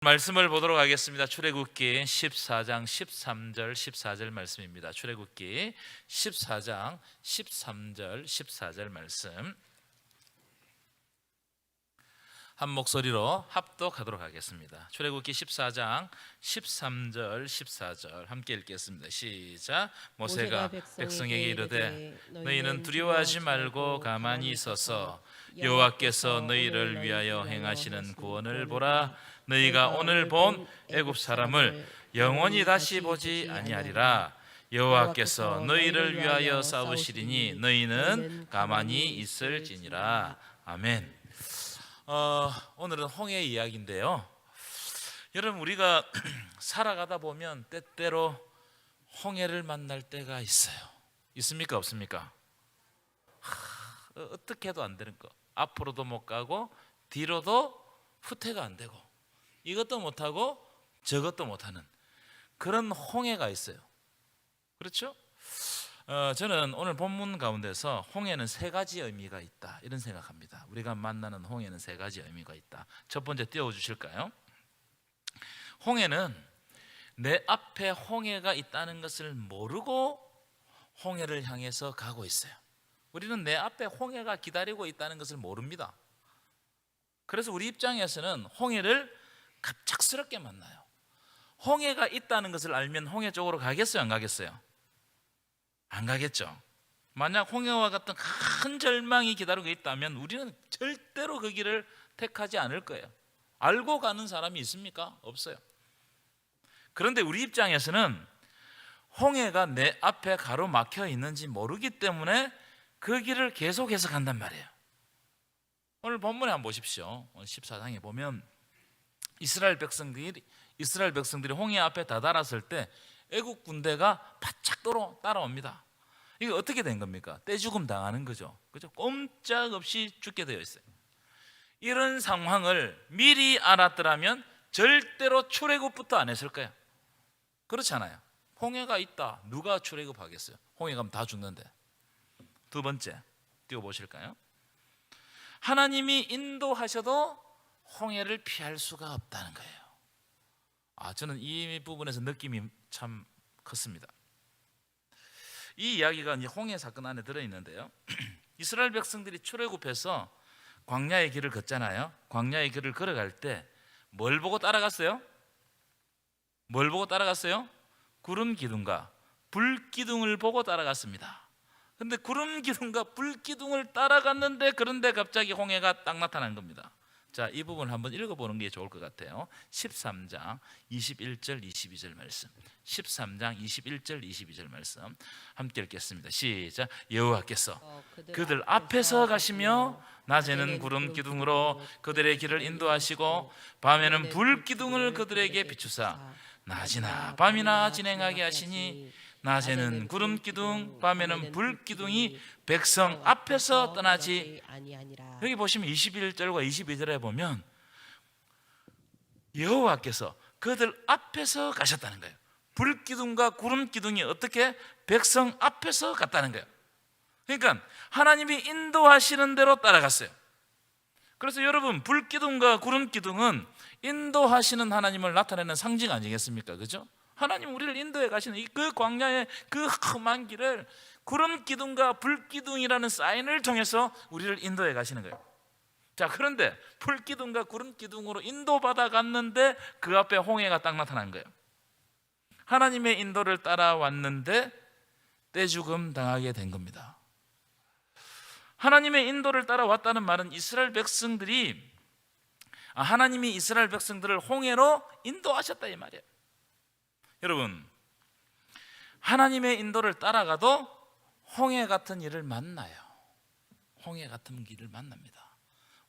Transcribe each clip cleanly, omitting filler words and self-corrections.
말씀을 보도록 하겠습니다. 출애굽기 14장 13절 14절 말씀입니다. 출애굽기 14장 13절 14절 말씀 한 목소리로 합독하도록 하겠습니다. 출애굽기 14장 13절 14절 함께 읽겠습니다. 시작. 모세가 백성에게 이르되 너희는 두려워하지 말고 가만히 있어서 여호와께서 너희를 위하여 행하시는 구원을 보라. 너희가 오늘 본 애굽 사람을 영원히 다시 보지 아니하리라. 여호와께서 너희를 위하여 싸우시리니 너희는 가만히 있을지니라. 아멘. 오늘은 홍해 이야기인데요. 여러분, 우리가 살아가다 보면 때때로 홍해를 만날 때가 있어요. 있습니까? 없습니까? 어떻게 해도 안 되는 거. 앞으로도 못 가고 뒤로도 후퇴가 안 되고 이것도 못하고 저것도 못하는 그런 홍해가 있어요. 그렇죠? 저는 오늘 본문 가운데서 홍해는 세 가지 의미가 있다 이런 생각합니다. 우리가 만나는 홍해는 세 가지 의미가 있다. 첫 번째 띄워주실까요? 홍해는 내 앞에 홍해가 있다는 것을 모르고 홍해를 향해서 가고 있어요. 우리는 내 앞에 홍해가 기다리고 있다는 것을 모릅니다. 그래서 우리 입장에서는 홍해를 갑작스럽게 만나요. 홍해가 있다는 것을 알면 홍해 쪽으로 가겠어요? 안 가겠어요? 안 가겠죠. 만약 홍해와 같은 큰 절망이 기다리고 있다면 우리는 절대로 그 길을 택하지 않을 거예요. 알고 가는 사람이 있습니까? 없어요. 그런데 우리 입장에서는 홍해가 내 앞에 가로막혀 있는지 모르기 때문에 그 길을 계속해서 간단 말이에요. 오늘 본문에 한번 보십시오. 오늘 14장에 보면 이스라엘 백성들이 홍해 앞에 다다랐을 때 애국 군대가 바짝 따라옵니다. 이게 어떻게 된 겁니까? 떼죽음 당하는 거죠. 그죠? 꼼짝없이 죽게 되어 있어요. 이런 상황을 미리 알았더라면 절대로 출애굽부터 안 했을 거예요. 그렇잖아요. 홍해가 있다. 누가 출애굽하겠어요? 홍해 가면 다 죽는데. 두 번째 띄워보실까요? 하나님이 인도하셔도 홍해를 피할 수가 없다는 거예요. 저는 이 부분에서 느낌이 참 컸습니다. 이 이야기가 이제 홍해 사건 안에 들어있는데요. 이스라엘 백성들이 출애굽해서 광야의 길을 걷잖아요. 광야의 길을 걸어갈 때 뭘 보고 따라갔어요? 뭘 보고 따라갔어요? 구름 기둥과 불 기둥을 보고 따라갔습니다. 근데 구름 기둥과 불 기둥을 따라갔는데 그런데 갑자기 홍해가 딱 나타난 겁니다. 자, 이 부분을 한번 읽어보는 게 좋을 것 같아요. 13장 21절 22절 말씀 13장 21절 22절 말씀 함께 읽겠습니다. 시작. 여호와께서 그들 앞에서 가시며 낮에는 구름 기둥으로 그들의 길을 인도하시고 밤에는 불 기둥을 그들에게 비추사 낮이나 밤이나 진행하게 하시니 낮에는 구름 기둥 밤에는 불 기둥이 백성 앞에서 떠나지 아니하니라. 여기 보시면 21절과 22절에 보면 여호와께서 그들 앞에서 가셨다는 거예요. 불 기둥과 구름 기둥이 어떻게 백성 앞에서 갔다는 거예요. 그러니까 하나님이 인도하시는 대로 따라갔어요. 그래서 여러분, 불 기둥과 구름 기둥은 인도하시는 하나님을 나타내는 상징 아니겠습니까? 그죠? 하나님 우리를 인도해 가시는 그 광야의 그 험한 길을 구름 기둥과 불 기둥이라는 사인을 통해서 우리를 인도해 가시는 거예요. 자, 그런데 불 기둥과 구름 기둥으로 인도받아 갔는데 그 앞에 홍해가 딱 나타난 거예요. 하나님의 인도를 따라왔는데 떼죽음 당하게 된 겁니다. 하나님의 인도를 따라왔다는 말은 하나님이 이스라엘 백성들을 홍해로 인도하셨다 이 말이에요. 여러분, 하나님의 인도를 따라가도 홍해 같은 일을 만나요. 홍해 같은 길을 만납니다.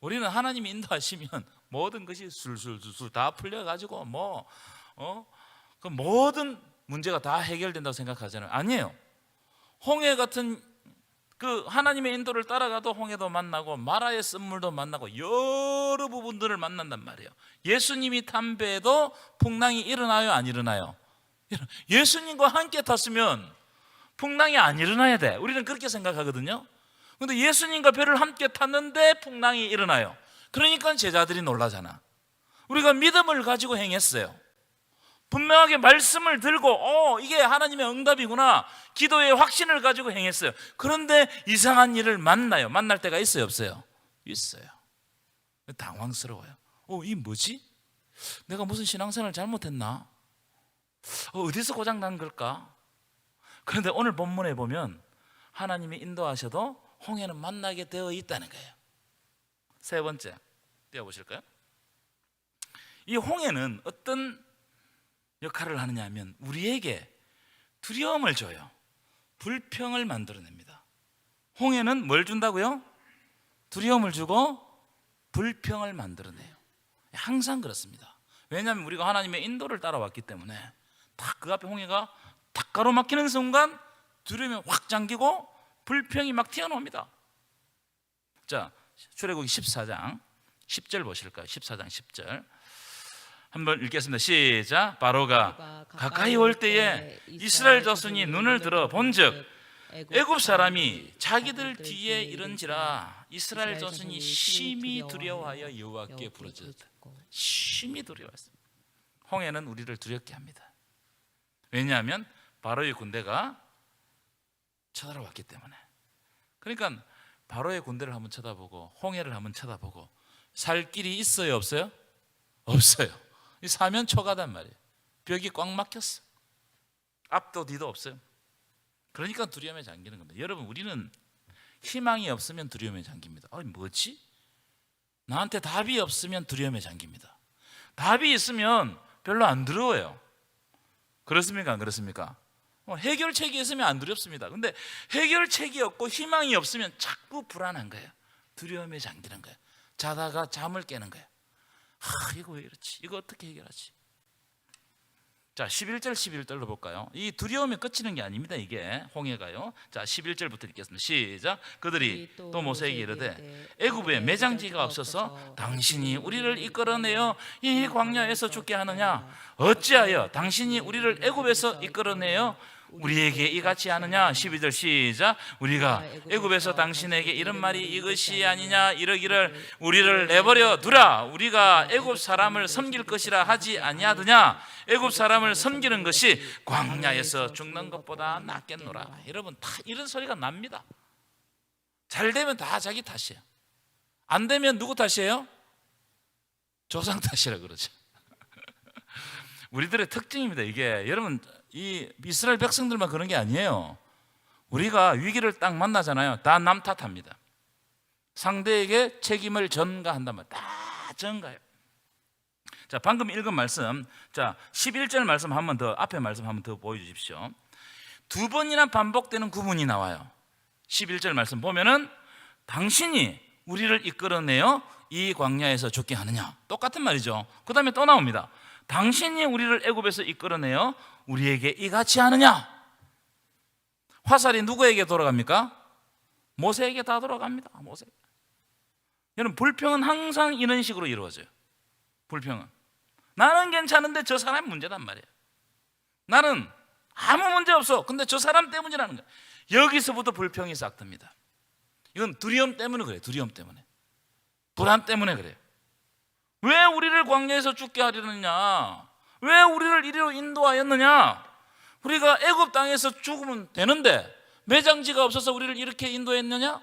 우리는 하나님이 인도하시면 모든 것이 술술술술 다 풀려가지고 그 모든 문제가 다 해결된다고 생각하잖아요. 아니에요. 홍해 같은 그 하나님의 인도를 따라가도 홍해도 만나고 마라의 쓴물도 만나고 여러 부분들을 만난단 말이에요. 예수님이 탄 배에도 풍랑이 일어나요? 안 일어나요? 예수님과 함께 탔으면 풍랑이 안 일어나야 돼. 우리는 그렇게 생각하거든요. 그런데 예수님과 배를 함께 탔는데 풍랑이 일어나요. 그러니까 제자들이 놀라잖아. 우리가 믿음을 가지고 행했어요. 분명하게 말씀을 들고 이게 하나님의 응답이구나, 기도의 확신을 가지고 행했어요. 그런데 이상한 일을 만나요. 만날 때가 있어요, 없어요? 있어요. 당황스러워요. 이 뭐지? 내가 무슨 신앙생활을 잘못했나? 어디서 고장난 걸까? 그런데 오늘 본문에 보면 하나님이 인도하셔도 홍해는 만나게 되어 있다는 거예요. 세 번째, 띄워보실까요? 이 홍해는 어떤 역할을 하느냐 하면 우리에게 두려움을 줘요. 불평을 만들어냅니다. 홍해는 뭘 준다고요? 두려움을 주고 불평을 만들어내요. 항상 그렇습니다. 왜냐하면 우리가 하나님의 인도를 따라왔기 때문에 딱 그 앞에 홍해가 딱 가로막히는 순간 두려움이 확 잠기고 불평이 막 튀어나옵니다. 자, 출애굽기 14장 10절 보실까요? 14장 10절 한번 읽겠습니다. 시작. 바로가 가까이 올 때에 이스라엘 자손이 눈을 들어 본즉 애굽 사람이 자기들 뒤에 이른지라 이스라엘 자손이 심히 두려워하여 여호와께 부르짖었다. 심히 두려워했습니다. 홍해는 우리를 두렵게 합니다. 왜냐하면 바로의 군대가 쳐들어왔기 때문에. 그러니까 바로의 군대를 한번 쳐다보고 홍해를 한번 쳐다보고 살 길이 있어요, 없어요? 없어요. 이 사면 초가단 말이에요. 벽이 꽉 막혔어. 앞도 뒤도 없어요. 그러니까 두려움에 잠기는 겁니다. 여러분, 우리는 희망이 없으면 두려움에 잠깁니다. 뭐지? 나한테 답이 없으면 두려움에 잠깁니다. 답이 있으면 별로 안 두려워요. 그렇습니까? 안 그렇습니까? 해결책이 있으면 안 두렵습니다. 근데 해결책이 없고 희망이 없으면 자꾸 불안한 거예요. 두려움에 잠기는 거예요. 자다가 잠을 깨는 거예요. 이거 왜 이렇지? 이거 어떻게 해결하지? 자, 11절 11절로 볼까요? 이 두려움이 끝이는 게 아닙니다. 이게 홍해가요. 자, 11절부터 읽겠습니다. 시작. 그들이 또 모세에게 이르되 애굽에 매장지가 없어서 당신이 우리를 이끌어내어 이 광야에서 죽게 하느냐? 어찌하여 당신이 우리를 애굽에서 이끌어내어 우리에게 이같이 하느냐? 12절 시작. 우리가 애굽에서 당신에게 이런 말이 이것이 아니냐? 이러기를 우리를 내버려 두라. 우리가 애굽 사람을 섬길 것이라 하지 아니하더냐? 애굽 사람을 섬기는 것이 광야에서 죽는 것보다 낫겠노라. 여러분, 다 이런 소리가 납니다. 잘 되면 다 자기 탓이에요. 안 되면 누구 탓이에요? 조상 탓이라 그러죠. 우리들의 특징입니다. 이게 여러분, 이 이스라엘 백성들만 그런 게 아니에요. 우리가 위기를 딱 만나잖아요. 다 남 탓합니다. 상대에게 책임을 전가한단 말이에요. 다 전가해요. 자, 방금 읽은 말씀, 자 11절 말씀 한 번 더, 앞에 말씀 한 번 더 보여주십시오. 두 번이나 반복되는 구문이 나와요. 11절 말씀 보면은 당신이 우리를 이끌어내어 이 광야에서 죽게 하느냐, 똑같은 말이죠. 그 다음에 또 나옵니다. 당신이 우리를 애굽에서 이끌어내어 우리에게 이같이 하느냐? 화살이 누구에게 돌아갑니까? 모세에게 다 돌아갑니다. 모세. 여러분, 불평은 항상 이런 식으로 이루어져요. 불평은 나는 괜찮은데 저 사람이 문제단 말이에요. 나는 아무 문제 없어. 근데 저 사람 때문이라는 거예요. 여기서부터 불평이 싹 듭니다. 이건 두려움 때문에 그래요. 두려움 때문에, 불안 때문에 그래요. 왜 우리를 광야에서 죽게 하려느냐? 왜 우리를 이리로 인도하였느냐? 우리가 애굽 땅에서 죽으면 되는데 매장지가 없어서 우리를 이렇게 인도했느냐?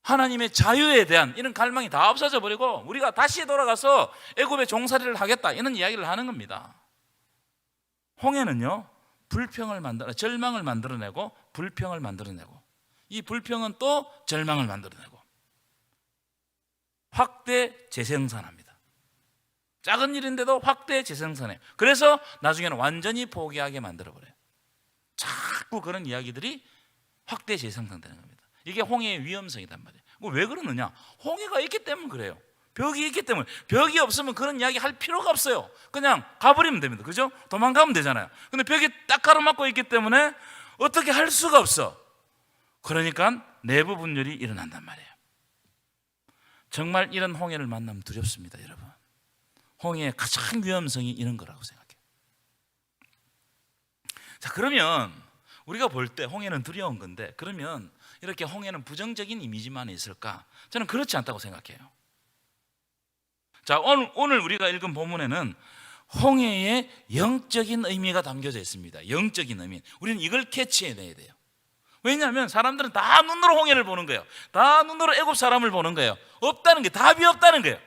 하나님의 자유에 대한 이런 갈망이 다 없어져 버리고 우리가 다시 돌아가서 애굽의 종살이를 하겠다, 이런 이야기를 하는 겁니다. 홍해는요, 불평을 만들어, 절망을 만들어내고 불평을 만들어내고, 이 불평은 또 절망을 만들어내고 확대 재생산합니다. 작은 일인데도 확대 재생산해요. 그래서 나중에는 완전히 포기하게 만들어버려요. 자꾸 그런 이야기들이 확대 재생산되는 겁니다. 이게 홍해의 위험성이란 말이에요. 왜 그러느냐? 홍해가 있기 때문에 그래요. 벽이 있기 때문에. 벽이 없으면 그런 이야기 할 필요가 없어요. 그냥 가버리면 됩니다. 그죠? 도망가면 되잖아요. 근데 벽이 딱 가로막고 있기 때문에 어떻게 할 수가 없어. 그러니까 내부 분열이 일어난단 말이에요. 정말 이런 홍해를 만나면 두렵습니다, 여러분. 홍해의 가장 위험성이 이런 거라고 생각해요. 자, 그러면 우리가 볼 때 홍해는 두려운 건데, 그러면 이렇게 홍해는 부정적인 이미지만 있을까? 저는 그렇지 않다고 생각해요. 자, 오늘 우리가 읽은 본문에는 홍해의 영적인 의미가 담겨져 있습니다. 영적인 의미. 우리는 이걸 캐치해내야 돼요. 왜냐하면 사람들은 다 눈으로 홍해를 보는 거예요. 다 눈으로 애굽 사람을 보는 거예요. 없다는 게, 답이 없다는 거예요.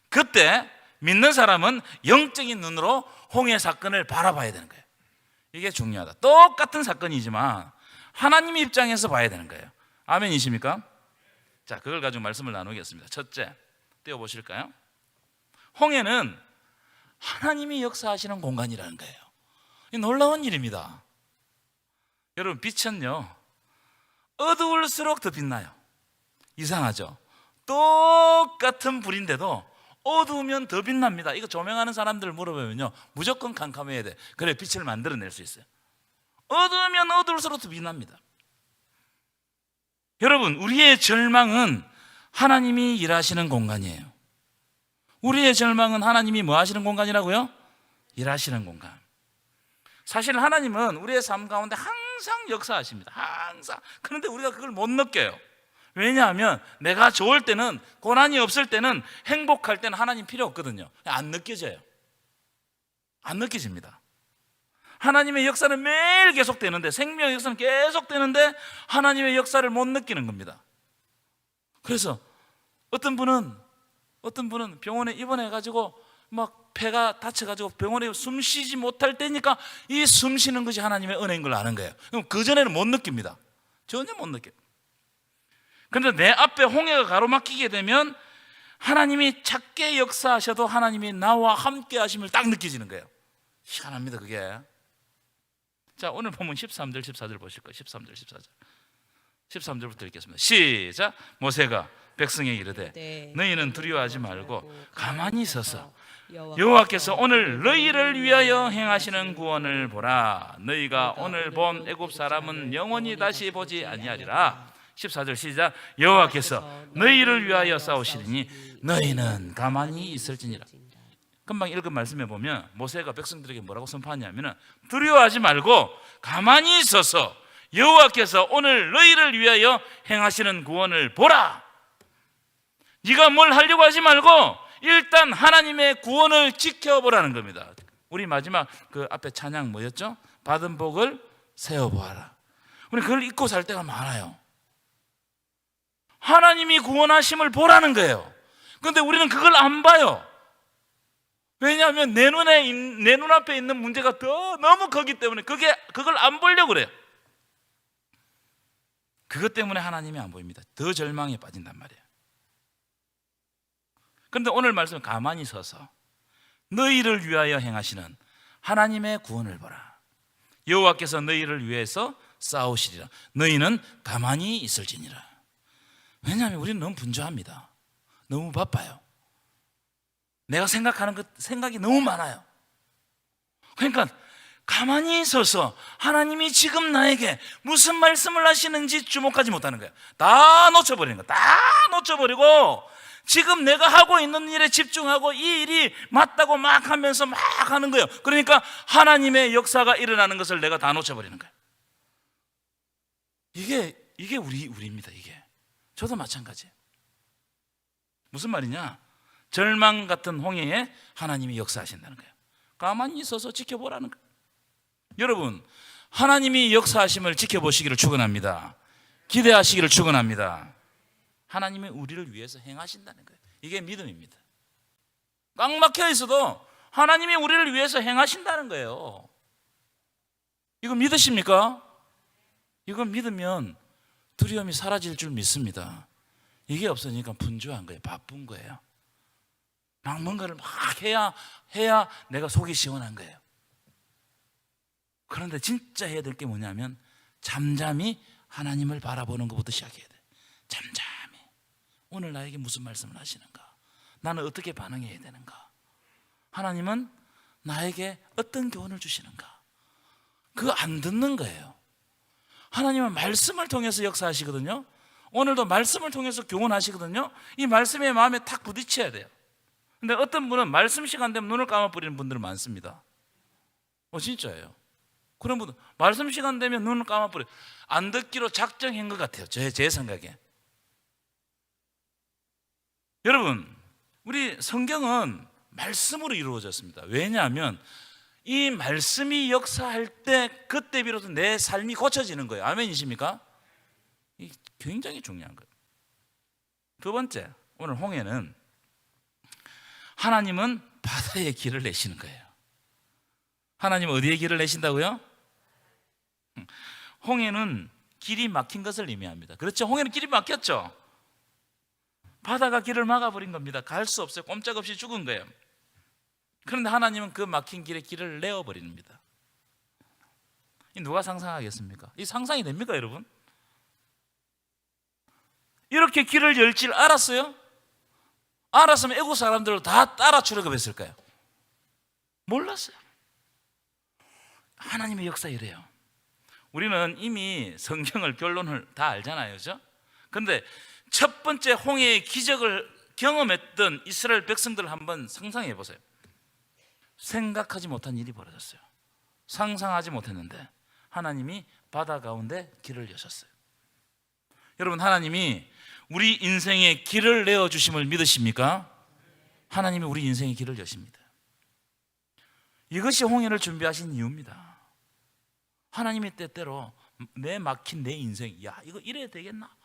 그때 믿는 사람은 영적인 눈으로 홍해 사건을 바라봐야 되는 거예요. 이게 중요하다. 똑같은 사건이지만 하나님 입장에서 봐야 되는 거예요. 아멘이십니까? 자, 그걸 가지고 말씀을 나누겠습니다. 첫째, 띄워보실까요? 홍해는 하나님이 역사하시는 공간이라는 거예요. 이 놀라운 일입니다. 여러분, 빛은요, 어두울수록 더 빛나요. 이상하죠? 똑같은 불인데도 어두우면 더 빛납니다. 이거 조명하는 사람들 물어보면요, 무조건 캄캄해야 돼. 그래 빛을 만들어낼 수 있어요. 어두우면 어두울수록 더 빛납니다. 여러분, 우리의 절망은 하나님이 일하시는 공간이에요. 우리의 절망은 하나님이 뭐 하시는 공간이라고요? 일하시는 공간. 사실 하나님은 우리의 삶 가운데 항상 역사하십니다. 항상. 그런데 우리가 그걸 못 느껴요. 왜냐하면 내가 좋을 때는, 고난이 없을 때는, 행복할 때는 하나님 필요 없거든요. 안 느껴져요. 안 느껴집니다. 하나님의 역사는 매일 계속되는데, 생명의 역사는 계속되는데 하나님의 역사를 못 느끼는 겁니다. 그래서 어떤 분은 병원에 입원해가지고 막 폐가 다쳐가지고 병원에 숨 쉬지 못할 때니까 이 숨 쉬는 것이 하나님의 은혜인 걸 아는 거예요. 그럼 그전에는 못 느낍니다. 전혀 못 느껴요. 그런데 내 앞에 홍해가 가로막히게 되면 하나님이 작게 역사하셔도 하나님이 나와 함께 하심을 딱 느껴지는 거예요. 희한합니다, 그게. 자, 오늘 보면 13절 14절 보실 거예요. 13절 14절 13절부터 읽겠습니다. 시작. 모세가 백성에게 이르되 너희는 두려워하지 말고 가만히 서서 여호와께서 오늘 너희를 위하여 행하시는 구원을 보라. 너희가 오늘 본 애굽 사람은 영원히 다시 보지 아니하리라. 14절 시작. 여호와께서 너희를 위하여 싸우시리니 너희는 가만히 있을지니라. 금방 읽은 말씀에 보면 모세가 백성들에게 뭐라고 선포하냐면 두려워하지 말고 가만히 있어서 여호와께서 오늘 너희를 위하여 행하시는 구원을 보라. 네가 뭘 하려고 하지 말고 일단 하나님의 구원을 지켜보라는 겁니다. 우리 마지막 그 앞에 찬양 뭐였죠? 받은 복을 세어보아라. 우리 그걸 잊고 살 때가 많아요. 하나님이 구원하심을 보라는 거예요. 그런데 우리는 그걸 안 봐요. 왜냐하면 내 눈앞에 있는 문제가 너무 크기 때문에 그걸 안 보려고 그래요. 그것 때문에 하나님이 안 보입니다. 더 절망에 빠진단 말이에요. 그런데 오늘 말씀은 가만히 서서 너희를 위하여 행하시는 하나님의 구원을 보라. 여호와께서 너희를 위해서 싸우시리라. 너희는 가만히 있을지니라. 왜냐하면 우리는 너무 분주합니다. 너무 바빠요. 내가 생각하는 생각이 너무 많아요. 그러니까 가만히 서서 하나님이 지금 나에게 무슨 말씀을 하시는지 주목하지 못하는 거예요. 다 놓쳐버리는 거예요. 다 놓쳐버리고 지금 내가 하고 있는 일에 집중하고 이 일이 맞다고 막 하면서 막 하는 거예요. 그러니까 하나님의 역사가 일어나는 것을 내가 다 놓쳐버리는 거예요. 이게 우리입니다. 이게 저도 마찬가지예요. 무슨 말이냐? 절망 같은 홍해에 하나님이 역사하신다는 거예요. 가만히 있어서 지켜보라는 거예요. 여러분, 하나님이 역사하심을 지켜보시기를 축원합니다. 기대하시기를 축원합니다. 하나님이 우리를 위해서 행하신다는 거예요. 이게 믿음입니다. 꽉 막혀 있어도 하나님이 우리를 위해서 행하신다는 거예요. 이거 믿으십니까? 이거 믿으면 두려움이 사라질 줄 믿습니다. 이게 없으니까 분주한 거예요. 바쁜 거예요. 막 뭔가를 막 해야 내가 속이 시원한 거예요. 그런데 진짜 해야 될 게 뭐냐면 잠잠히 하나님을 바라보는 것부터 시작해야 돼. 잠잠히 오늘 나에게 무슨 말씀을 하시는가? 나는 어떻게 반응해야 되는가? 하나님은 나에게 어떤 교훈을 주시는가? 그거 안 듣는 거예요. 하나님은 말씀을 통해서 역사하시거든요. 오늘도 말씀을 통해서 교훈하시거든요. 이 말씀의 마음에 탁 부딪혀야 돼요. 근데 어떤 분은 말씀 시간 되면 눈을 감아버리는 분들은 많습니다. 진짜예요. 그런 분들 말씀 시간 되면 눈을 감아버려요. 안 듣기로 작정한 것 같아요. 제 생각에. 여러분, 우리 성경은 말씀으로 이루어졌습니다. 왜냐하면 이 말씀이 역사할 때 그때 비로소 내 삶이 고쳐지는 거예요. 아멘이십니까? 이 굉장히 중요한 거예요. 두 번째, 오늘 홍해는 하나님은 바다의 길을 내시는 거예요. 하나님은 어디에 길을 내신다고요? 홍해는 길이 막힌 것을 의미합니다. 그렇죠? 홍해는 길이 막혔죠? 바다가 길을 막아버린 겁니다. 갈 수 없어요. 꼼짝없이 죽은 거예요. 그런데 하나님은 그 막힌 길에 길을 내어버립니다. 누가 상상하겠습니까? 이 상상이 됩니까, 여러분? 이렇게 길을 열 줄 알았어요? 알았으면 애국 사람들을 다 따라 출애굽했을까요? 몰랐어요. 하나님의 역사 이래요. 우리는 이미 성경을 결론을 다 알잖아요, 그렇죠? 그런데 첫 번째 홍해의 기적을 경험했던 이스라엘 백성들을 한번 상상해 보세요. 생각하지 못한 일이 벌어졌어요. 상상하지 못했는데 하나님이 바다 가운데 길을 여셨어요. 여러분, 하나님이 우리 인생의 길을 내어주심을 믿으십니까? 하나님이 우리 인생의 길을 여십니다. 이것이 홍해를 준비하신 이유입니다. 하나님이 때때로 내 막힌 내 인생, 야, 이거 이래야 되겠나?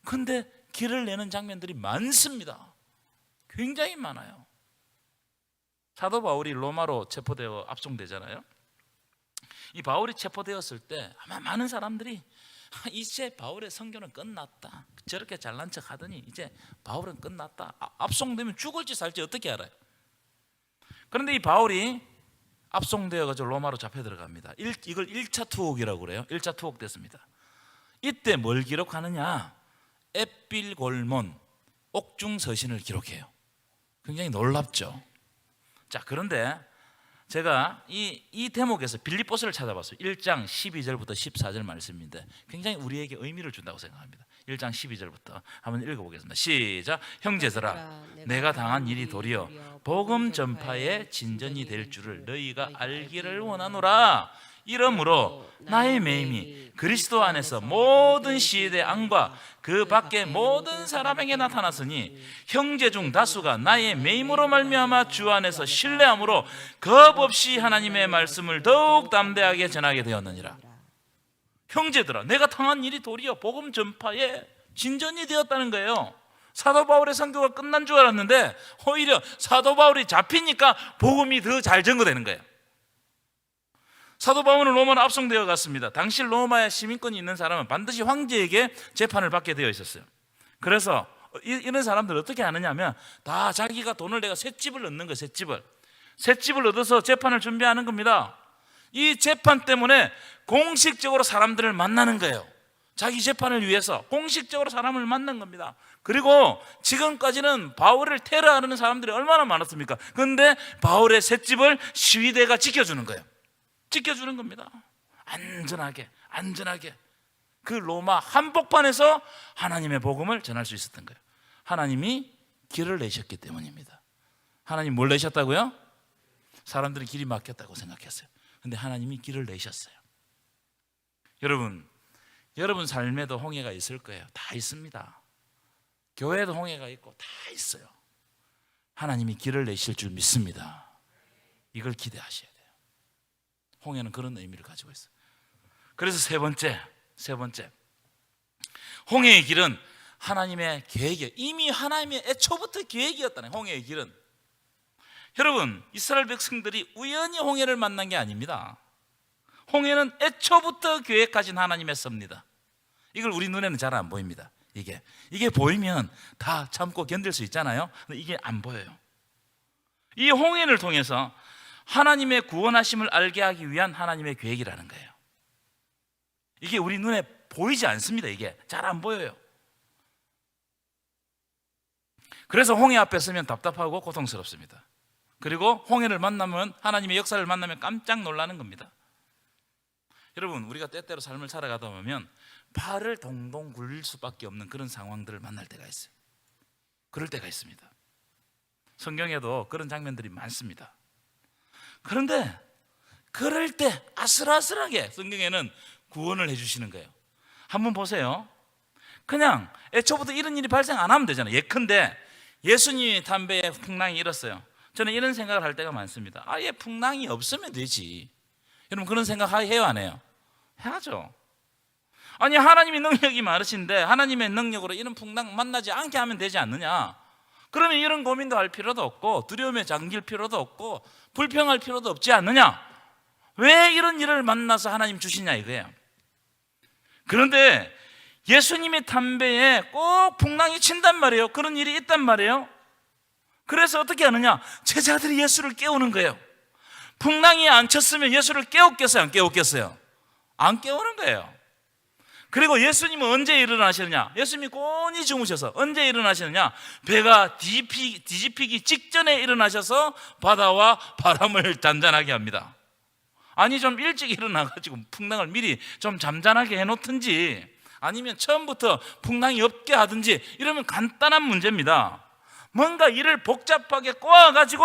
근데 길을 내는 장면들이 많습니다. 굉장히 많아요. 사도 바울이 로마로 체포되어 압송되잖아요. 이 바울이 체포되었을 때 아마 많은 사람들이 이제 바울의 선교는 끝났다, 저렇게 잘난 척 하더니 이제 바울은 끝났다, 압송되면 죽을지 살지 어떻게 알아요? 그런데 이 바울이 압송되어가지고 로마로 잡혀 들어갑니다. 이걸 1차 투옥이라고 그래요. 1차 투옥 됐습니다. 이때 뭘 기록하느냐? 에필골몬 옥중서신을 기록해요. 굉장히 놀랍죠. 자, 그런데 제가 이 대목에서 빌립보서를 찾아봤어요. 1장 12절부터 14절 말씀인데 굉장히 우리에게 의미를 준다고 생각합니다. 1장 12절부터 한번 읽어보겠습니다. 시작. 형제들아, 내가 당한 일이 도리어 복음 전파의 진전이 될 줄을 너희가 알기를 원하노라. 이러므로 나의 매임이 그리스도 안에서 모든 시대 안과 그 밖에 모든 사람에게 나타났으니 형제 중 다수가 나의 매임으로 말미암아 주 안에서 신뢰함으로 겁 없이 하나님의 말씀을 더욱 담대하게 전하게 되었느니라. 형제들아, 내가 당한 일이 도리어 복음 전파에 진전이 되었다는 거예요. 사도 바울의 선교가 끝난 줄 알았는데 오히려 사도 바울이 잡히니까 복음이 더 잘 전거되는 거예요. 사도 바울은 로마로 압송되어 갔습니다. 당시 로마에 시민권이 있는 사람은 반드시 황제에게 재판을 받게 되어 있었어요. 그래서 이런 사람들 어떻게 하느냐 하면 다 자기가 돈을 내가 셋집을 얻는 거예요. 셋집을 얻어서 재판을 준비하는 겁니다. 이 재판 때문에 공식적으로 사람들을 만나는 거예요. 자기 재판을 위해서 공식적으로 사람을 만난 겁니다. 그리고 지금까지는 바울을 테러하는 사람들이 얼마나 많았습니까? 그런데 바울의 셋집을 시위대가 지켜주는 거예요. 지켜주는 겁니다. 안전하게 그 로마 한복판에서 하나님의 복음을 전할 수 있었던 거예요. 하나님이 길을 내셨기 때문입니다. 하나님 뭘 내셨다고요? 사람들이 길이 막혔다고 생각했어요. 그런데 하나님이 길을 내셨어요. 여러분 삶에도 홍해가 있을 거예요. 다 있습니다. 교회에도 홍해가 있고 다 있어요. 하나님이 길을 내실 줄 믿습니다. 이걸 기대하셔야 돼요. 홍해는 그런 의미를 가지고 있어요. 그래서 세 번째, 홍해의 길은 하나님의 계획이에요. 이미 하나님의 애초부터 계획이었다는 홍해의 길은. 여러분, 이스라엘 백성들이 우연히 홍해를 만난 게 아닙니다. 홍해는 애초부터 계획하신 하나님의 섭니다. 이걸 우리 눈에는 잘 안 보입니다. 이게 보이면 다 참고 견딜 수 있잖아요. 근데 이게 안 보여요. 이 홍해를 통해서 하나님의 구원하심을 알게 하기 위한 하나님의 계획이라는 거예요. 이게 우리 눈에 보이지 않습니다. 이게 잘 안 보여요. 그래서 홍해 앞에 서면 답답하고 고통스럽습니다. 그리고 홍해를 만나면, 하나님의 역사를 만나면 깜짝 놀라는 겁니다. 여러분, 우리가 때때로 삶을 살아가다 보면 팔을 동동 굴릴 수밖에 없는 그런 상황들을 만날 때가 있어요. 그럴 때가 있습니다. 성경에도 그런 장면들이 많습니다. 그런데 그럴 때 아슬아슬하게 성경에는 구원을 해주시는 거예요. 한번 보세요. 그냥 애초부터 이런 일이 발생 안 하면 되잖아요. 예컨대 예수님이 담배에 풍랑이 일었어요. 저는 이런 생각을 할 때가 많습니다. 아예 풍랑이 없으면 되지. 여러분 그런 생각 해요 안 해요? 해야죠. 아니 하나님이 능력이 많으신데 하나님의 능력으로 이런 풍랑 만나지 않게 하면 되지 않느냐. 그러면 이런 고민도 할 필요도 없고 두려움에 잠길 필요도 없고 불평할 필요도 없지 않느냐. 왜 이런 일을 만나서 하나님 주시냐 이거예요. 그런데 예수님의 담배에 꼭 풍랑이 친단 말이에요. 그런 일이 있단 말이에요. 그래서 어떻게 하느냐, 제자들이 예수를 깨우는 거예요. 풍랑이 안 쳤으면 예수를 깨웠겠어요 안 깨웠겠어요? 안 깨우는 거예요. 그리고 예수님은 언제 일어나시느냐, 예수님이 곤히 주무셔서 언제 일어나시느냐, 배가 뒤집히기 직전에 일어나셔서 바다와 바람을 잔잔하게 합니다. 아니 좀 일찍 일어나가지고 풍랑을 미리 좀 잠잠하게 해놓든지 아니면 처음부터 풍랑이 없게 하든지 이러면 간단한 문제입니다. 뭔가 일을 복잡하게 꼬아가지고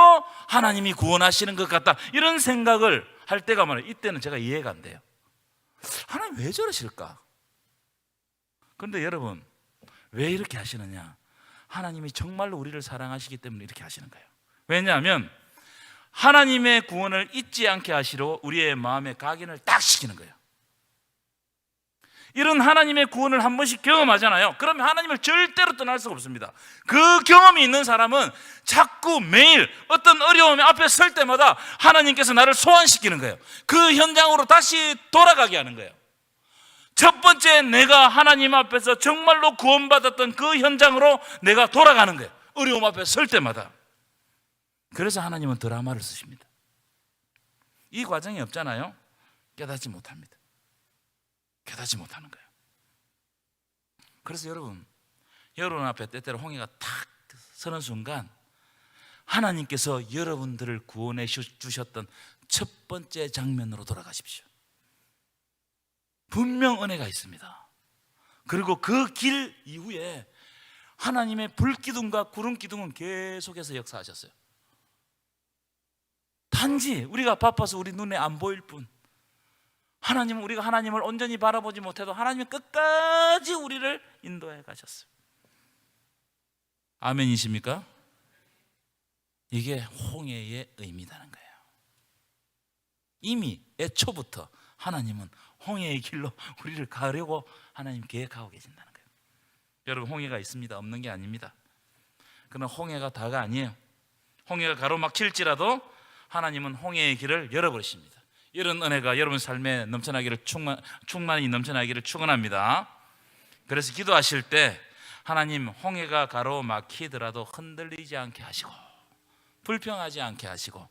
하나님이 구원하시는 것 같다 이런 생각을 할 때가 많아요. 이때는 제가 이해가 안 돼요. 하나님 왜 저러실까? 그런데 여러분 왜 이렇게 하시느냐, 하나님이 정말로 우리를 사랑하시기 때문에 이렇게 하시는 거예요. 왜냐하면 하나님의 구원을 잊지 않게 하시러 우리의 마음에 각인을 딱 시키는 거예요. 이런 하나님의 구원을 한 번씩 경험하잖아요. 그러면 하나님을 절대로 떠날 수가 없습니다. 그 경험이 있는 사람은 자꾸 매일 어떤 어려움 앞에 설 때마다 하나님께서 나를 소환시키는 거예요. 그 현장으로 다시 돌아가게 하는 거예요. 첫 번째, 내가 하나님 앞에서 정말로 구원받았던 그 현장으로 내가 돌아가는 거예요. 어려움 앞에 설 때마다. 그래서 하나님은 드라마를 쓰십니다. 이 과정이 없잖아요. 깨닫지 못합니다. 깨닫지 못하는 거예요. 그래서 여러분 앞에 때때로 홍해가 탁 서는 순간 하나님께서 여러분들을 구원해 주셨던 첫 번째 장면으로 돌아가십시오. 분명 은혜가 있습니다. 그리고 그 길 이후에 하나님의 불기둥과 구름기둥은 계속해서 역사하셨어요. 단지 우리가 바빠서 우리 눈에 안 보일 뿐, 하나님은 우리가 하나님을 온전히 바라보지 못해도 하나님은 끝까지 우리를 인도해 가셨어요. 아멘이십니까? 이게 홍해의 의미라는 거예요. 이미 애초부터 하나님은 홍해의 길로 우리를 가려고 하나님 계획하고 계신다는 거예요. 여러분 홍해가 있습니다. 없는 게 아닙니다. 그러나 홍해가 다가 아니에요. 홍해가 가로막힐지라도 하나님은 홍해의 길을 열어버리십니다. 이런 은혜가 여러분 삶에 넘쳐나기를 충만히 넘쳐나기를 축원합니다. 그래서 기도하실 때 하나님 홍해가 가로막히더라도 흔들리지 않게 하시고 불평하지 않게 하시고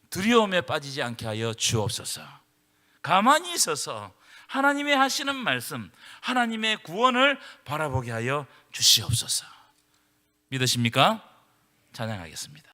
두려움에 빠지지 않게 하여 주옵소서. 가만히 있어서 하나님의 하시는 말씀, 하나님의 구원을 바라보게 하여 주시옵소서. 믿으십니까? 찬양하겠습니다.